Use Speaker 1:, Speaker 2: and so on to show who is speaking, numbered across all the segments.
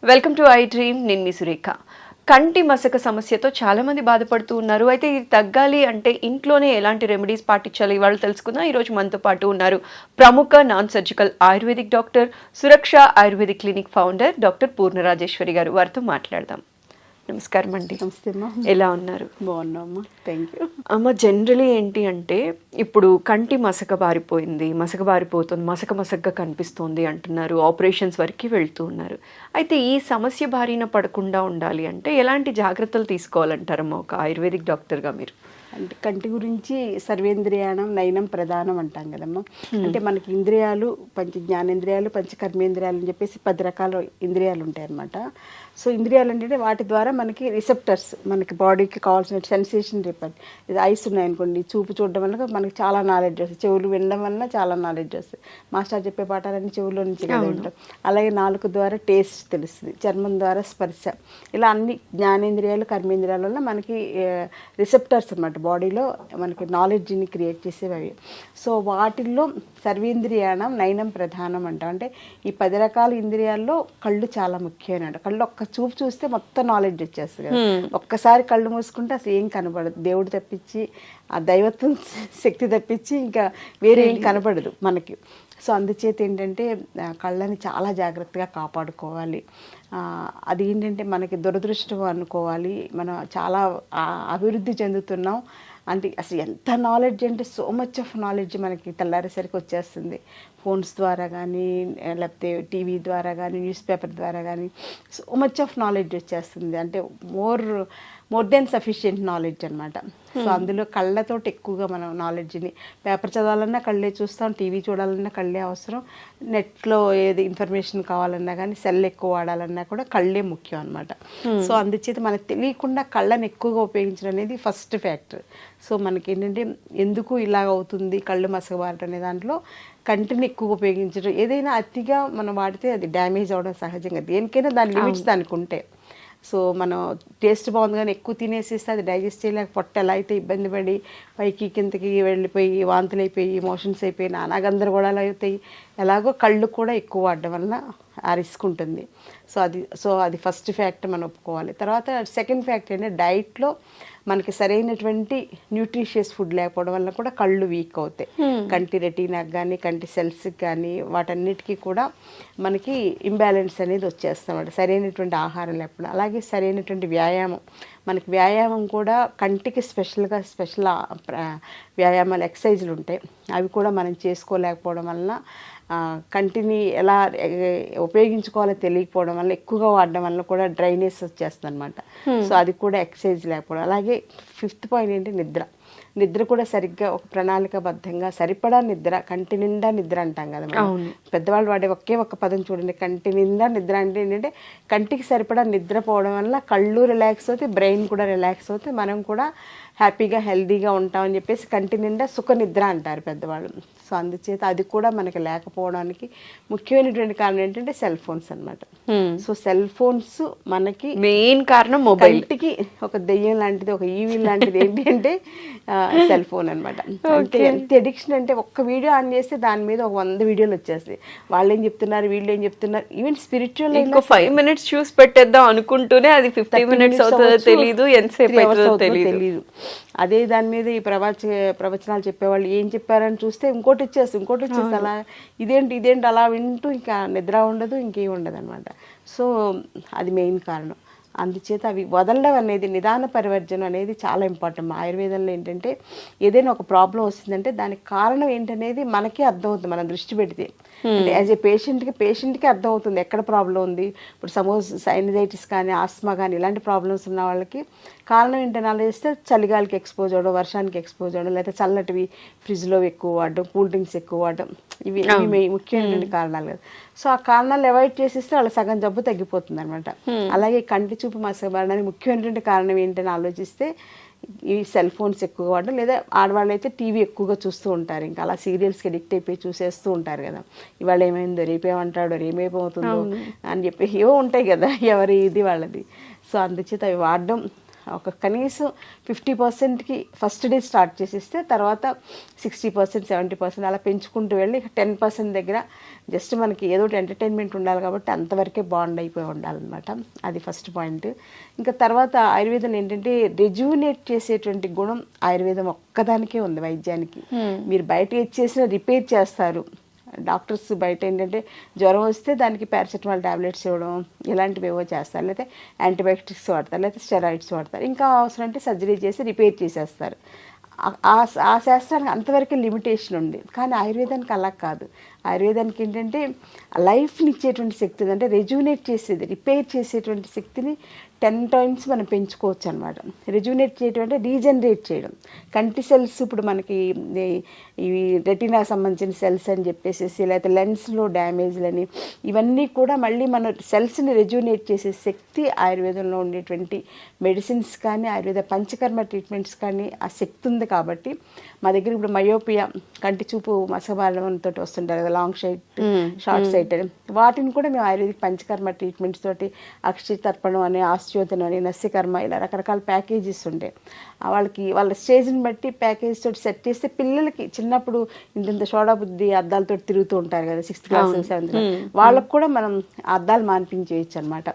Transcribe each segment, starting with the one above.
Speaker 1: Welcome to I dream. నేను మీ సురేఖ. కంటి మసక సమస్యతో చాలా మంది బాధపడుతూ ఉన్నారు. అయితే ఇది తగ్గాలి అంటే ఇంట్లోనే ఎలాంటి రెమెడీస్ పాటించాలి ఇవాళ తెలుసుకుందాం. ఈరోజు మనతో పాటు ఉన్నారు ప్రముఖ నాన్ సర్జికల్ ఆయుర్వేదిక్ డాక్టర్, సురక్ష ayurvedic clinic founder doctor Purna Rajeshwari గారు. వారితో మాట్లాడదాం. నమస్కారం అండి.
Speaker 2: నమస్తే అమ్మా.
Speaker 1: ఎలా ఉన్నారు?
Speaker 2: బాగున్నామ్మా, థ్యాంక్ యూ.
Speaker 1: అమ్మ, జనరలీ ఏంటి అంటే ఇప్పుడు కంటి మసక బారిపోయింది, మసక బారిపోతుంది, మసకగా కనిపిస్తుంది అంటున్నారు. ఆపరేషన్స్ వరకు వెళ్తూ ఉన్నారు. అయితే ఈ సమస్య బారిన పడకుండా ఉండాలి అంటే ఎలాంటి జాగ్రత్తలు తీసుకోవాలంటారమ్మా ఒక ఆయుర్వేదిక్ డాక్టర్గా మీరు?
Speaker 2: అంటే కంటి గురించి సర్వేంద్రియాణం నయనం ప్రధానం అంటాం కదమ్మా. అంటే మనకి ఇంద్రియాలు పంచ జ్ఞానేంద్రియాలు, పంచ కర్మేంద్రియాలు అని చెప్పేసి 10 రకాల ఇంద్రియాలు ఉంటాయి అన్నమాట. సో ఇంద్రియాలు అంటే వాటి ద్వారా మనకి రిసెప్టర్స్, మనకి బాడీకి కావాల్సిన సెన్సేషన్ రిపర్. ఇది ఐస్ ఉన్నాయనుకోండి, చూపు చూడడం వల్ల మనకి చాలా నాలెడ్జ్ వస్తుంది, చెవులు వినడం వల్ల చాలా నాలెడ్జ్ వస్తుంది. మాస్టర్ చెప్పే పాఠాలన్నీ చెవుల్లో నుంచి కదా ఉంటాం. అలాగే నాలుక ద్వారా టేస్ట్ తెలుస్తుంది, చర్మం ద్వారా స్పర్శ, ఇలా అన్ని జ్ఞానేంద్రియాలు కర్మేంద్రియాల వల్ల మనకి రిసెప్టర్స్ అన్నమాట. బాడీలో మనకి నాలెడ్జ్ని క్రియేట్ చేసేవి అవి. సో వాటిల్లో సర్వేంద్రియాణం నయనం ప్రధానం అంటాం. అంటే ఈ 10 రకాల ఇంద్రియాల్లో కళ్ళు చాలా ముఖ్యమైన. కళ్ళు ఒక్క చూపు చూస్తే మొత్తం నాలెడ్జ్ వచ్చేస్తుంది కదా. ఒక్కసారి కళ్ళు మూసుకుంటే అసలు ఏం కనపడదు, దేవుడు తప్పించి ఆ దైవత్వం శక్తి తప్పించి ఇంకా వేరే ఏం కనపడదు మనకి. సో అందుచేత ఏంటంటే కళ్ళని చాలా జాగ్రత్తగా కాపాడుకోవాలి. అది ఏంటంటే మనకి దురదృష్టం అనుకోవాలి. మనం చాలా అభివృద్ధి చెందుతున్నాం అంటే అసలు ఎంత నాలెడ్జ్ అంటే సో మచ్ ఆఫ్ నాలెడ్జ్ మనకి తెల్లారేసరికి వచ్చేస్తుంది. ఫోన్స్ ద్వారా కానీ, లేకపోతే టీవీ ద్వారా కానీ, న్యూస్ పేపర్ ద్వారా కానీ సో మచ్ ఆఫ్ నాలెడ్జ్ వచ్చేస్తుంది. అంటే మోర్ దెన్ సఫిషియెంట్ నాలెడ్జ్ అనమాట. సో అందులో కళ్ళతోటి ఎక్కువగా మనం నాలెడ్జ్ని, పేపర్ చదవాలన్నా కళ్ళే చూస్తాం, టీవీ చూడాలన్నా కళ్ళే అవసరం, నెట్లో ఏది ఇన్ఫర్మేషన్ కావాలన్నా కానీ, సెల్ ఎక్కువ వాడాలన్నా కూడా కళ్ళే ముఖ్యం అనమాట. సో అందుచేత మనకు తెలియకుండా కళ్ళని ఎక్కువగా ఉపయోగించడం అనేది ఫస్ట్ ఫ్యాక్టర్. సో మనకి ఏంటంటే ఎందుకు ఇలాగ అవుతుంది కళ్ళు మసకబారటం అనే దాంట్లో కంటిని ఎక్కువ ఉపయోగించడం, ఏదైనా అతిగా మనం వాడితే అది డ్యామేజ్ అవ్వడం సహజంగా. దేనికైనా దాని లిమిట్స్ దానికి ఉంటాయి. సో మనం టేస్ట్ బాగుంది కానీ ఎక్కువ తినేసేస్తే అది డైజెస్ట్ చేయలేక పొట్ట ఎలా అయితే ఇబ్బంది పడి పైకి కిందకి వెళ్ళిపోయి వాంతులు అయిపోయి మోషన్స్ అయిపోయి నానా గందరగోళాలు అవుతాయి. ఎలాగో కళ్ళు కూడా ఎక్కువ వాడడం వలన ఆ రిస్క్ ఉంటుంది. సో అది ఫస్ట్ ఫ్యాక్ట్ మనం ఒప్పుకోవాలి. తర్వాత సెకండ్ ఫ్యాక్ట్ ఏంటంటే డైట్లో మనకి సరైనటువంటి న్యూట్రిషియస్ ఫుడ్ లేకపోవడం వల్ల కూడా కళ్ళు వీక్ అవుతాయి. కంటి రెటీనాకి కానీ, కంటి సెల్స్కి కానీ, వాటన్నిటికీ కూడా మనకి ఇంబ్యాలెన్స్ అనేది వచ్చేస్తామంట సరైనటువంటి ఆహారం లేకపోవడం. అలాగే సరైనటువంటి వ్యాయామం, మనకి వ్యాయామం కూడా కంటికి స్పెషల్ వ్యాయామాలు ఎక్సర్సైజులు ఉంటాయి. అవి కూడా మనం చేసుకోలేకపోవడం వలన కంటిని ఎలా ఉపయోగించుకోవాలో తెలియకపోవడం వల్ల, ఎక్కువగా వాడడం వల్ల కూడా డ్రైనెస్ వచ్చేస్తుంది అనమాట. సో అది కూడా ఎక్సర్సైజ్ లేకపోవడం. అలాగే 5th పాయింట్ ఏంటి నిద్ర కూడా సరిగ్గా ఒక ప్రణాళికబద్ధంగా సరిపడా నిద్ర, కంటి నిండా నిద్ర అంటాం కదా మనం. పెద్దవాళ్ళు వాడే ఒక్క పదం చూడండి, కంటి నిండా నిద్ర. అంటే ఏంటంటే కంటికి సరిపడా నిద్రపోవడం వల్ల కళ్ళు రిలాక్స్ అవుతాయి, బ్రెయిన్ కూడా రిలాక్స్ అవుతాయి, మనం కూడా హ్యాపీగా హెల్దీగా ఉంటామని చెప్పేసి కంటి నిండా సుఖ నిద్ర అంటారు పెద్దవాళ్ళు. సో అందుచేత అది కూడా మనకి లేకపోవడానికి ముఖ్యమైనటువంటి కారణం ఏంటంటే సెల్ ఫోన్స్ అనమాట. సో సెల్ ఫోన్స్ మనకి మెయిన్ కారణం. కంటికి ఒక దెయ్యం లాంటిది, ఒక ఈవిల్ లాంటిది ఏంటి అంటే సెల్ ఫోన్ అనమాట. ఎంత అడిక్షన్ అంటే ఒక్క వీడియో ఆన్ చేస్తే దాని మీద ఒక 100 వీడియోలు వచ్చేస్తాయి. వాళ్ళు ఏం చెప్తున్నారు, వీళ్ళు ఏం చెప్తున్నారు. ఈవెన్ స్పిరిచువల్
Speaker 1: 5 minutes చూసి పెట్టేద్దాం అనుకుంటూనే అది 50 minutes అవుతుందో తెలియదు, ఎంతసేపు అవుతుందో తెలియదు.
Speaker 2: అదే దాని మీద ఈ ప్రవచనాలు చెప్పేవాళ్ళు ఏం చెప్పారని చూస్తే ఇంకోటి వచ్చేసి అలా ఇదేంటి అలా వింటూ ఇంకా నిద్ర ఉండదు, ఇంకేం ఉండదు అనమాట. సో అది మెయిన్ కారణం. అందుచేత అవి వదలడం అనేది, నిదాన పరివర్జనం అనేది చాలా ఇంపార్టెంట్. మా ఆయుర్వేదంలో ఏంటంటే ఏదైనా ఒక ప్రాబ్లం వస్తుందంటే దానికి కారణం ఏంటనేది మనకే అర్థమవుతుంది మనం దృష్టి పెడితే. అంటే యాజ్ ఏ పేషెంట్కి అర్థమవుతుంది ఎక్కడ ప్రాబ్లం ఉంది. ఇప్పుడు సపోజ్ సైనజైటిస్ కానీ, ఆస్మా కానీ ఇలాంటి ప్రాబ్లమ్స్ ఉన్న వాళ్ళకి కారణం ఏంటని ఆలోచిస్తే చలిగాలికి ఎక్స్పోజ్ అవ్వడం, వర్షానికి ఎక్స్పోజ్ అవ్వడం, లేకపోతే చల్లటివి ఫ్రిడ్జ్లో ఎక్కువ వాడడం, కూల్ డ్రింక్స్ ఎక్కువ వాడడం, ఇవి ముఖ్యమైనటువంటి కారణాలు కదా. సో ఆ కారణాలు అవాయిడ్ చేసేస్తే వాళ్ళ సగం జబ్బు తగ్గిపోతుంది అనమాట. అలాగే కంటి చూపు మసకబారడానికి ముఖ్యమైనటువంటి కారణం ఏంటని ఆలోచిస్తే ఈ సెల్ ఫోన్స్ ఎక్కువగా వాడడం, లేదా ఆడవాళ్ళు అయితే టీవీ ఎక్కువగా చూస్తూ ఉంటారు. ఇంకా అలా సీరియల్స్కి అడిక్ట్ అయిపోయి చూసేస్తూ ఉంటారు కదా. ఇవాళ ఏమైందో, రేపేమంటాడో, రేపేమవుతుందో అని చెప్పి ఏవో ఉంటాయి కదా, ఎవరి ఇది వాళ్ళది. సో అందుచేత అవి వాడడం ఒక కనీసం 50%కి ఫస్ట్ డే స్టార్ట్ చేసేస్తే తర్వాత 60%, 70% అలా పెంచుకుంటూ వెళ్ళి 10% దగ్గర జస్ట్ మనకి ఏదో ఒకటి ఎంటర్టైన్మెంట్ ఉండాలి కాబట్టి అంతవరకే బాండ్ అయిపోయి ఉండాలన్నమాట. అది ఫస్ట్ పాయింట్. ఇంకా తర్వాత ఆయుర్వేదం ఏంటంటే రెజ్యూనేట్ చేసేటువంటి గుణం ఆయుర్వేదం ఒక్కదానికే ఉంది వైద్యానికి. మీరు బయట ఇచ్చేసిన రిపేర్ చేస్తారు. డాక్టర్స్ బయట ఏంటంటే జ్వరం వస్తే దానికి పారాసెటమాల్ టాబ్లెట్స్ ఇవ్వడం ఇలాంటివి ఏవో చేస్తారు, లేకపోతే యాంటీబయాటిక్స్ వాడతారు, లేకపోతే స్టెరాయిడ్స్ వాడతారు, ఇంకా అవసరం అంటే సర్జరీ చేసి రిపేర్ చేసేస్తారు. ఆ శాస్త్రానికి అంతవరకే లిమిటేషన్ ఉంది. కానీ ఆయుర్వేదానికి అలా కాదు. ఆయుర్వేదానికి ఏంటంటే లైఫ్ని ఇచ్చేటువంటి శక్తి ఉంది. అంటే రెజ్యూనేట్ చేసేది, రిపేర్ చేసేటువంటి శక్తిని 10 times మనం పెంచుకోవచ్చు అనమాట. రెజ్యూనేట్ చేయడం అంటే రీజనరేట్ చేయడం. కంటి సెల్స్ ఇప్పుడు మనకి ఇవి రెటినా సంబంధించిన సెల్స్ అని చెప్పేసి, లేకపోతే లెన్స్లో డ్యామేజ్లని, ఇవన్నీ కూడా మళ్ళీ మన సెల్స్ని రెజ్యూనేట్ చేసే శక్తి ఆయుర్వేదంలో ఉండేటువంటి మెడిసిన్స్ కానీ ఆయుర్వేద పంచకర్మ ట్రీట్మెంట్స్ కానీ ఆ శక్తి ఉంది. కాబట్టి మా దగ్గర ఇప్పుడు మయోపియా, కంటి చూపు మసబారంతో వస్తుంటారు కదా, లాంగ్ సైట్, షార్ట్ సైట్ అని, వాటిని కూడా మేము ఆయుర్వేదిక్ పంచకర్మ ట్రీట్మెంట్స్ తోటి అక్షి తర్పణం అని, ఆస్టియోతనం అని, నస్యకర్మ ఇలా రకరకాల ప్యాకేజెస్ ఉంటాయి. వాళ్ళకి వాళ్ళ స్టేజ్ని బట్టి ప్యాకేజ్ తోటి సెట్ చేస్తే పిల్లలకి చిన్నప్పుడు ఇంత సోడా బుద్ధి అద్దాలతో తిరుగుతూ ఉంటారు కదా 6th క్లాస్ 7th క్లాస్, వాళ్ళకు కూడా మనం అద్దాలు మాన్పించేయచ్చు అనమాట.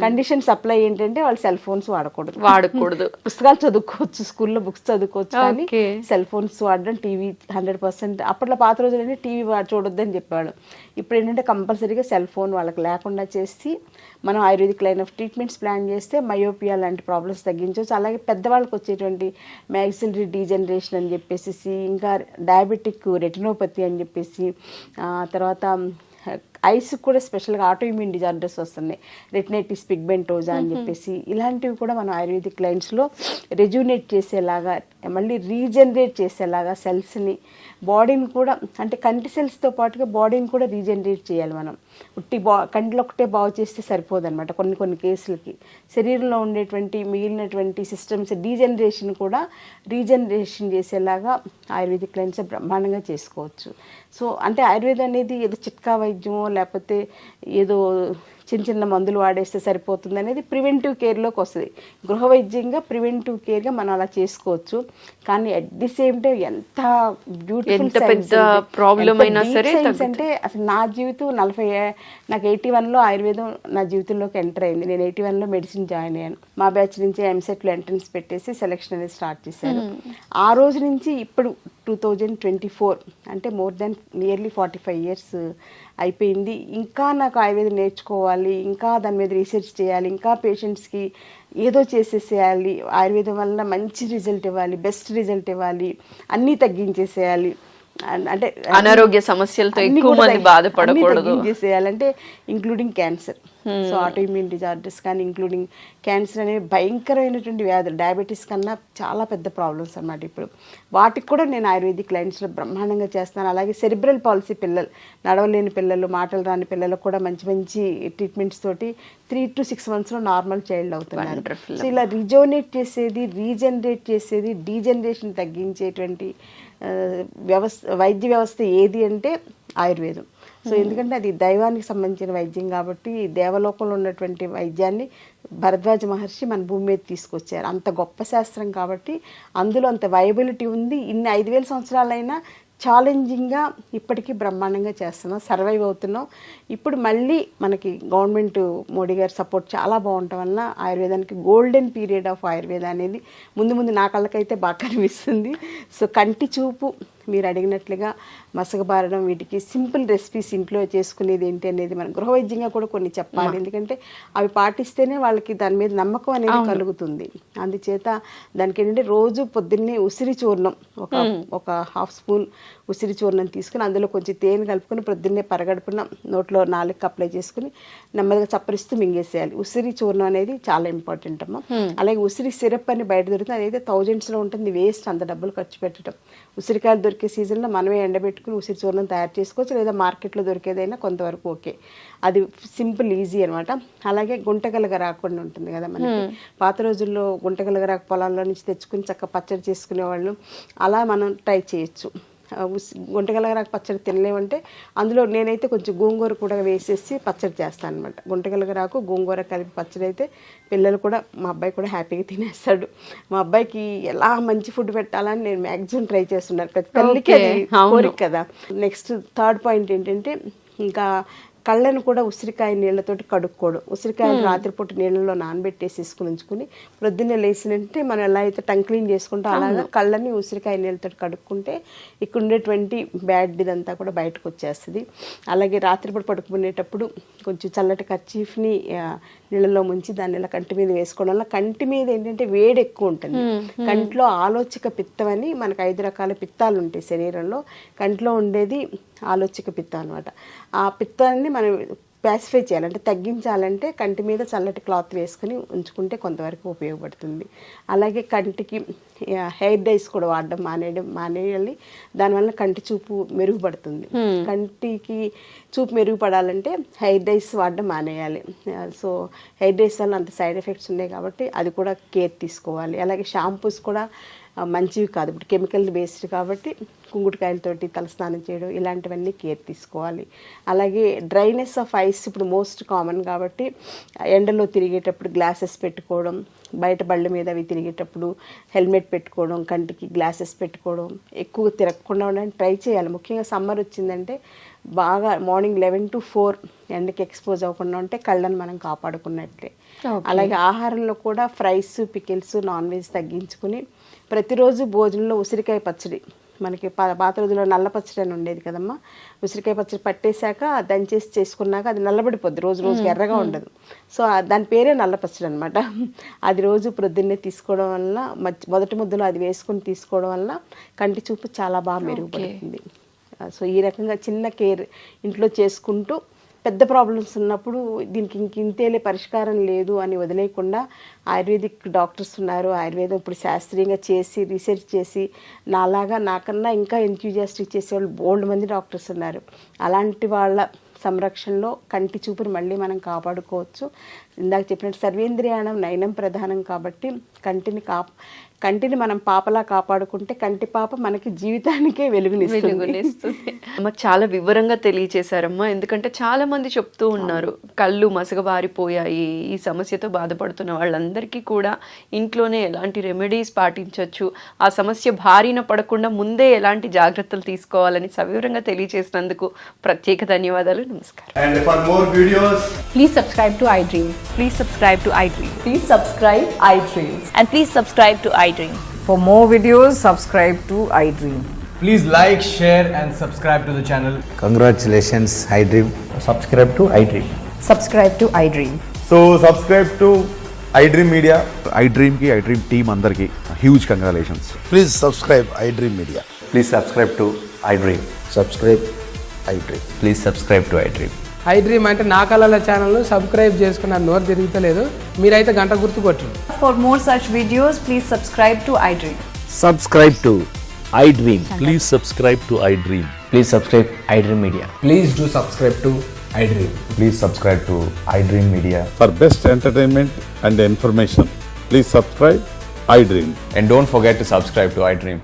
Speaker 2: కండిషన్ సప్లై ఏంటంటే వాళ్ళు సెల్ ఫోన్స్ వాడకూడదు. పుస్తకాలు చదువుకోవచ్చు, స్కూల్లో బుక్స్ చదువుకోవచ్చు, కానీ సెల్ ఫోన్స్ వాడడం, టీవీ 100%. అప్పట్లో పాత రోజులన్నీ టీవీ చూడొద్దని చెప్పేవాళ్ళు. ఇప్పుడు ఏంటంటే కంపల్సరీగా సెల్ ఫోన్ వాళ్ళకి లేకుండా చేసి మనం ayurvedic line of treatments plan చేస్తే మయోపియా లాంటి ప్రాబ్లమ్స్ తగ్గించవచ్చు. అలాగే పెద్దవాళ్ళకి వచ్చేటువంటి మ్యాక్సిలరీ డీజనరేషన్ అని చెప్పేసి, ఇంకా డయాబెటిక్ రెటినోపతి అని చెప్పేసి, తర్వాత ఐస్ కూడా స్పెషల్గా ఆటోఇమ్యూన్ డిజార్డర్స్ వస్తున్నాయి, రెటినైటిస్ పిగ్మెంటోజా అని చెప్పేసి, ఇలాంటివి కూడా మనం ఆయుర్వేదిక్ లైన్స్లో రెజ్యూనేట్ చేసేలాగా, మళ్ళీ రీజనరేట్ చేసేలాగా సెల్స్ని, బాడీని కూడా, అంటే కంటి సెల్స్తో పాటుగా బాడీని కూడా రీజనరేట్ చేయాలి మనం. కంటిలో ఒకటే బాగు చేస్తే సరిపోదన్నమాట. కొన్ని కేసులకి శరీరంలో ఉండేటువంటి మిగిలినటువంటి సిస్టమ్స్ డీజనరేషన్ కూడా రీజనరేషన్ చేసేలాగా ఆయుర్వేదిక్ లైన్స్ బ్రహ్మాండంగా చేసుకోవచ్చు. సో అంటే ఆయుర్వేదం అనేది ఏదో చిట్కా వైద్యమో లేకపోతే ఏదో చిన్న మందులు వాడేస్తే సరిపోతుంది అనేది ప్రివెంటివ్ కేర్లోకి వస్తుంది. గృహ వైద్యంగా ప్రివెంటివ్ కేర్గా మనం అలా చేసుకోవచ్చు. కానీ అట్ ది సేమ్ టైం ఎంత బ్యూటిఫుల్
Speaker 1: ప్రాబ్లం అయినా సరే
Speaker 2: అంటే అసలు నా జీవితం నాకు 81లో ఆయుర్వేదం నా జీవితంలోకి ఎంటర్ అయింది. నేను 81లో మెడిసిన్ జాయిన్ అయ్యాను. మా బ్యాచ్ నుంచి ఎంసెట్లో ఎంట్రన్స్ పెట్టేసి సెలెక్షన్ అనేది స్టార్ట్ చేశాను. ఆ రోజు నుంచి ఇప్పుడు 2024 అంటే మోర్ దెన్ నియర్లీ 45 years అయిపోయింది. ఇంకా నాకు ఆయుర్వేదం నేర్చుకోవాలి, ఇంకా దాని మీద రీసెర్చ్ చేయాలి, ఇంకా పేషెంట్స్కి ఏదో చేసేసేయాలి, ఆయుర్వేదం వల్ల మంచి రిజల్ట్ ఇవ్వాలి, బెస్ట్ రిజల్ట్ ఇవ్వాలి, అన్నీ తగ్గించేసేయాలి, అంటే
Speaker 1: అనారోగ్య సమస్యలతో ఎక్కువ మంది బాధపడకూడదు
Speaker 2: చేసేయాలంటే including cancer. So autoimmune disorders కానీ ఇంక్లూడింగ్ క్యాన్సర్ అనేవి భయంకరమైనటువంటి వ్యాధులు, డయాబెటీస్ కన్నా చాలా పెద్ద ప్రాబ్లమ్స్ అన్నమాట. ఇప్పుడు వాటికి కూడా నేను ఆయుర్వేదిక్ లైన్స్లో బ్రహ్మాండంగా చేస్తాను. అలాగే సెరిబ్రల్ పాలసీ పిల్లలు, నడవలేని పిల్లలు, మాటలు రాని పిల్లలకు కూడా మంచి మంచి ట్రీట్మెంట్స్ తోటి 3 to 6 monthsలో నార్మల్ చైల్డ్ అవుతున్నారు. సో ఇలా రిజోనేట్ చేసేది, రీజనరేట్ చేసేది, డీజనరేషన్ తగ్గించేటువంటి వైద్య వ్యవస్థ ఏది అంటే ఆయుర్వేదం. సో ఎందుకంటే అది దైవానికి సంబంధించిన వైద్యం కాబట్టి దేవలోకంలో ఉన్నటువంటి వైద్యాన్ని భరద్వాజ మహర్షి మన భూమి మీద తీసుకొచ్చారు. అంత గొప్ప శాస్త్రం కాబట్టి అందులో అంత వైబిలిటీ ఉంది. ఇన్ని 5000 సంవత్సరాలైనా ఛాలెంజింగ్గా ఇప్పటికీ బ్రహ్మాండంగా చేస్తున్నాం, సర్వైవ్ అవుతున్నాం. ఇప్పుడు మళ్ళీ మనకి గవర్నమెంట్ మోడీ గారి సపోర్ట్ చాలా బాగుండటం వలన ఆయుర్వేదానికి గోల్డెన్ పీరియడ్ ఆఫ్ ఆయుర్వేద అనేది ముందు నా కళ్ళకైతే బాగా కనిపిస్తుంది. సో కంటి చూపు మీరు అడిగినట్లుగా మసకబారడం, వీటికి సింపుల్ రెసిపీస్ ఇంట్లో చేసుకునేది ఏంటి అనేది మనం గృహవైద్యంగా కూడా కొన్ని చెప్పాలి. ఎందుకంటే అవి పాటిస్తేనే వాళ్ళకి దాని మీద నమ్మకం అనేది కలుగుతుంది. అందుచేత దానికి ఏంటంటే రోజు పొద్దున్నే ఉసిరి చూర్ణం ఒక 1/2 స్పూన్ ఉసిరి చూర్ణం తీసుకుని అందులో కొంచెం తేనె కలుపుకొని ప్రొద్దున్నే పరగడుపున నోట్లో 4కి అప్లై చేసుకుని నెమ్మదిగా చప్పరిస్తూ మింగేసేయాలి. ఉసిరి చూర్ణం అనేది చాలా ఇంపార్టెంట్ అమ్మ. అలాగే ఉసిరి సిరప్ అని బయట దొరుకుతుంది, అదైతే 1000sలో ఉంటుంది, వేస్ట్ అంత డబ్బులు ఖర్చు పెట్టడం. ఉసిరికాయలు దొరికే సీజన్లో మనమే ఎండబెట్టుకుని ఉసిరి చూర్ణం తయారు చేసుకోవచ్చు, లేదా మార్కెట్లో దొరికేదైనా కొంతవరకు ఓకే. అది సింపుల్, ఈజీ అనమాట. అలాగే గుంటగలగ రాకుండా ఉంటుంది కదా మనకి. పాత రోజుల్లో గుంటగలగ రాక పొలాల్లో నుంచి తెచ్చుకుని చక్కగా పచ్చడి చేసుకునేవాళ్ళు, అలా మనం ట్రై చేయొచ్చు. గుంటగలగరాకు పచ్చడి తినలేమంటే అందులో నేనైతే కొంచెం గోంగూర కూడా వేసేసి పచ్చడి చేస్తాను అనమాట. గుంటగలగరాకు గోంగూర కలిపి పచ్చడి అయితే పిల్లలు కూడా, మా అబ్బాయి కూడా హ్యాపీగా తినేస్తాడు. మా అబ్బాయికి ఎలా మంచి ఫుడ్ పెట్టాలని నేను మ్యాక్సిమం ట్రై చేస్తున్నాను. ప్రతి తల్లికి అది కోరిక కదా. నెక్స్ట్ థర్డ్ పాయింట్ ఏంటంటే, ఇంకా కళ్ళను కూడా ఉసిరికాయ నీళ్ళతోటి కడుక్కోవడం. ఉసిరికాయలు రాత్రిపూట నీళ్ళలో నానబెట్టేసేసుకుని ఉంచుకుని ప్రొద్దున్నే లేచినంటే మనం ఎలా అయితే టంగ్ క్లీన్ చేసుకుంటాం అలాగా కళ్ళని ఉసిరికాయ నీళ్ళతో కడుక్కుంటే ఇక్కడ ఉండేటువంటి బ్యాడ్ ఇదంతా కూడా బయటకు వచ్చేస్తుంది. అలాగే రాత్రిపూట పడుకునేటప్పుడు కొంచెం చల్లటి కర్చీఫ్ని నీళ్ళలో ముంచి దాన్ని ఇలా కంటి మీద వేసుకోవడం వల్ల కంటి మీద ఏంటంటే వేడి ఎక్కువ ఉంటుంది. కంట్లో ఆలోచక పిత్తం అని మనకు 5 రకాల పిత్తాలు ఉంటాయి శరీరంలో. కంట్లో ఉండేది ఆలోచక పిత్తం అనమాట. ఆ పిత్తాన్ని మనం ప్యాసిఫై చేయాలంటే, తగ్గించాలంటే కంటి మీద చల్లటి క్లాత్ వేసుకుని ఉంచుకుంటే కొంతవరకు ఉపయోగపడుతుంది. అలాగే కంటికి హెయిర్ డైస్ కూడా వాడడం మానేయాలి. దానివల్ల కంటి చూపు మెరుగుపడుతుంది. కంటికి చూపు మెరుగుపడాలంటే హెయిర్ డైస్ వాడడం మానేయాలి. సో హెయిర్ డైస్ వల్ల అంత సైడ్ ఎఫెక్ట్స్ ఉన్నాయి కాబట్టి అది కూడా కేర్ తీసుకోవాలి. అలాగే షాంపూస్ కూడా మంచివి కాదు, ఇప్పుడు కెమికల్ బేస్డ్ కాబట్టి కుంకుడుకాయలతోటి తలస్నానం చేయడం ఇలాంటివన్నీ కేర్ తీసుకోవాలి. అలాగే డ్రైనెస్ ఆఫ్ ఐస్ ఇప్పుడు మోస్ట్ కామన్ కాబట్టి ఎండలో తిరిగేటప్పుడు గ్లాసెస్ పెట్టుకోవడం, బయట బళ్ళ మీద అవి తిరిగేటప్పుడు హెల్మెట్ పెట్టుకోవడం, కంటికి గ్లాసెస్ పెట్టుకోవడం, ఎక్కువ తిరగకుండా ఉండడానికి ట్రై చేయాలి. ముఖ్యంగా సమ్మర్ వచ్చిందంటే బాగా మార్నింగ్ 11 to 4 ఎండకి ఎక్స్పోజ్ అవ్వకుండా ఉంటే కళ్ళని మనం కాపాడుకున్నట్లే. అలాగే ఆహారంలో కూడా ఫ్రైస్, పికిల్స్, నాన్ వెజ్ తగ్గించుకుని ప్రతిరోజు భోజనంలో ఉసిరికాయ పచ్చడి, మనకి పాత రోజుల్లో నల్ల పచ్చడి అని ఉండేది కదమ్మా. ఉసిరికాయ పచ్చడి పట్టేశాక దంచేసి చేసుకున్నాక అది నల్లబడిపోద్ది, రోజుకి ఎర్రగా ఉండదు. సో దాని పేరే నల్ల పచ్చడి అనమాట. అది రోజు ప్రొద్దున్నే తీసుకోవడం వల్ల, మొదటి ముద్దలో అది వేసుకుని తీసుకోవడం వల్ల కంటి చూపు చాలా బాగా మెరుగుపడుతుంది. సో ఈ రకంగా చిన్న కేర్ ఇంట్లో చేసుకుంటూ పెద్ద ప్రాబ్లమ్స్ ఉన్నప్పుడు దీనికి ఇంతేలే పరిష్కారం లేదు అని వదిలేయకుండా ఆయుర్వేదిక్ డాక్టర్స్ ఉన్నారు. ఆయుర్వేదం ఇప్పుడు శాస్త్రీయంగా చేసి రీసెర్చ్ చేసి నాకన్నా ఇంకా ఎంథ్యూజియాస్టిక్ చేసేవాళ్ళు బోల్డ్ మంది డాక్టర్స్ ఉన్నారు. అలాంటి వాళ్ళ సంరక్షణలో కంటి చూపుని మళ్ళీ మనం కాపాడుకోవచ్చు. ఇందాక చెప్పినట్టు సర్వేంద్రియాణం నయనం ప్రధానం కాబట్టి కంటిని మనం పాపలా కాపాడుకుంటే కంటి పాప మనకి జీవితానికే వెలుగునిస్తుంది.
Speaker 1: అమ్మ చాలా వివరంగా తెలియచేశారమ్మా. ఎందుకంటే చాలా మంది చెప్తూ ఉన్నారు కళ్ళు మసకబారిపోయాయి, ఈ సమస్యతో బాధపడుతున్న వాళ్ళందరికీ కూడా ఇంట్లోనే ఎలాంటి రెమెడీస్ పాటించవచ్చు, ఆ సమస్య బారిన పడకుండా ముందే ఎలాంటి జాగ్రత్తలు తీసుకోవాలని సవివరంగా తెలియచేసినందుకు ప్రత్యేక ధన్యవాదాలు. నమస్కారం.
Speaker 3: And for more videos,
Speaker 4: Please subscribe to iDream.
Speaker 5: Please subscribe to iDream.
Speaker 4: Please subscribe iDream.
Speaker 5: And please subscribe to iDream.
Speaker 6: For more videos, subscribe to iDream.
Speaker 3: please like, share and subscribe to the channel.
Speaker 7: Congratulations, iDream.
Speaker 8: Subscribe to iDream.
Speaker 4: Subscribe to iDream.
Speaker 8: So subscribe to iDream Media.
Speaker 9: iDream ki iDream team andarki huge congratulations.
Speaker 7: Please subscribe iDream Media.
Speaker 8: Please subscribe to iDream.
Speaker 7: Subscribe iDream.
Speaker 8: Please subscribe to iDream.
Speaker 10: iDream అంటే నా కళల channel subscribe చేసుకున్న నోరు తిరుగుతలేదు, మీరైతే గంట గుర్తు కొట్టండి.
Speaker 5: For more such videos, please subscribe to iDream.
Speaker 7: Subscribe to iDream.
Speaker 11: Please subscribe to iDream.
Speaker 8: Please subscribe iDream Media.
Speaker 10: Please do subscribe to iDream.
Speaker 8: Please subscribe to iDream Media.
Speaker 9: For best entertainment and information, please subscribe iDream.
Speaker 8: And don't forget to subscribe to iDream.